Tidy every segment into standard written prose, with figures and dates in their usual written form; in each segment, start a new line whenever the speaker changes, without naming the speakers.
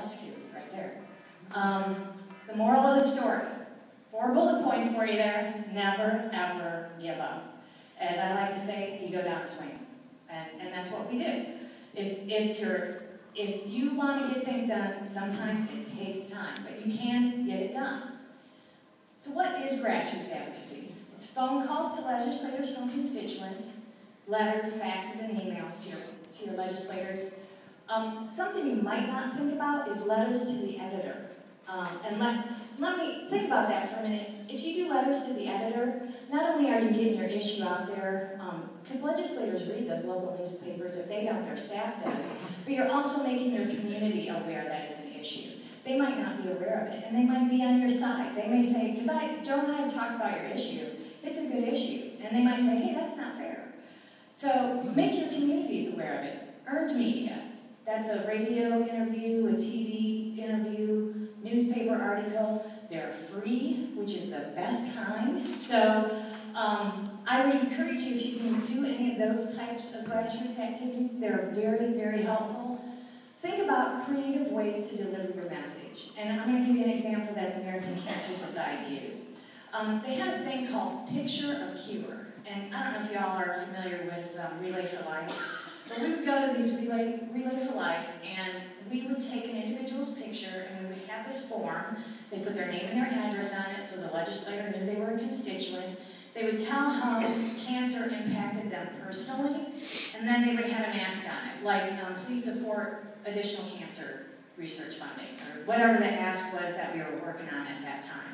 self-skew right there. The moral of the story, 4 bullet points for you there: never, ever give up. As I like to say, you go down swinging. And that's what we do. If you want to get things done, sometimes it takes time, but you can get it done. So what is grassroots advocacy? It's phone calls to legislators from constituents, letters, faxes, and emails to your legislators. Something you might not think about is letters to the editor. And let me think about that for a minute. If you do letters to the editor, not only are you getting your issue out there, because legislators read those local newspapers, if they don't, their staff does, but you're also making your community aware that it's an issue. They might not be aware of it, and they might be on your side. They may say, because Joe and I have talked about your issue, it's a good issue, and they might say, hey, that's not fair. So make your communities aware of it. Earned media, that's a radio interview, a TV interview, newspaper article. They're free, which is the best kind. So I would encourage you, if you can do any of those types of grassroots activities, they're very, very helpful. Think about creative ways to deliver your message. And I'm going to give you an example that the American Cancer Society used. They had a thing called Picture a Cure. And I don't know if y'all are familiar with Relay for Life, but we would go to these Relay for Life, and we would take an individual's picture, and we would have this form. They put their name and their address on it, so the legislator knew they were a constituent. They would tell how cancer impacted them personally, and then they would have an ask on it, like, please support additional cancer research funding, or whatever the ask was that we were working on at that time.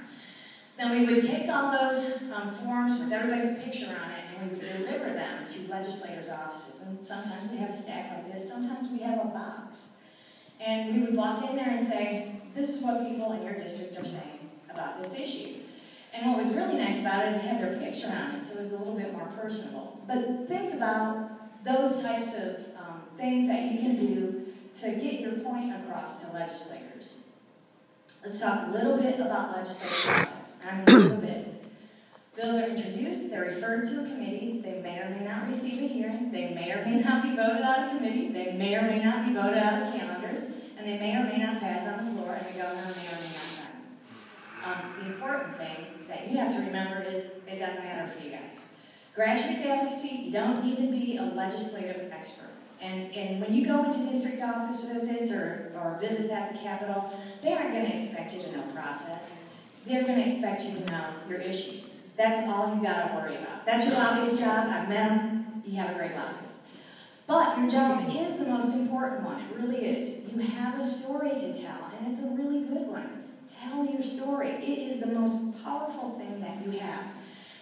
Then we would take all those forms with everybody's picture on it, and we would deliver them to legislators' offices. And sometimes we have a stack like this, sometimes we have a box. And we would walk in there and say, this is what people in your district are saying about this issue. And what was really nice about it is it had their picture on it, so it was a little bit more personable. But think about those types of things that you can do to get your point across to legislators. Let's talk a little bit about legislative process. I mean, a little bit. Bills are introduced, they're referred to a committee, they may or may not receive a hearing, they may or may not be voted out of committee, they may or may not be voted out of calendars, and they may or may not pass on the floor, and the governor may or may not sign. The important thing that you have to remember is it doesn't matter for you guys. Grassroots advocacy, you don't need to be a legislative expert. And when you go into district office visits or visits at the Capitol, they aren't going to expect you to know process. They're going to expect you to know your issue. That's all you got to worry about. That's your lobbyist job. I've met them. You have a great lobbyist. But your job is the most important one. It really is. You have a story to tell, and it's a really good one. Tell your story. It is the most powerful thing that you have.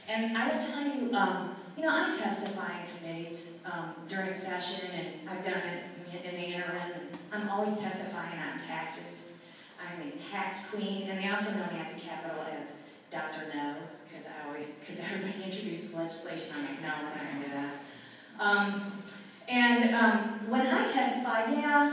And I will tell you, I testify in committees during session, and I've done it in the interim. I'm always testifying on taxes. I'm the tax queen, and they also know me at the Capitol as Dr. No, because everybody introduces legislation. I'm like, no, we're not going to do that. When I testify, yeah,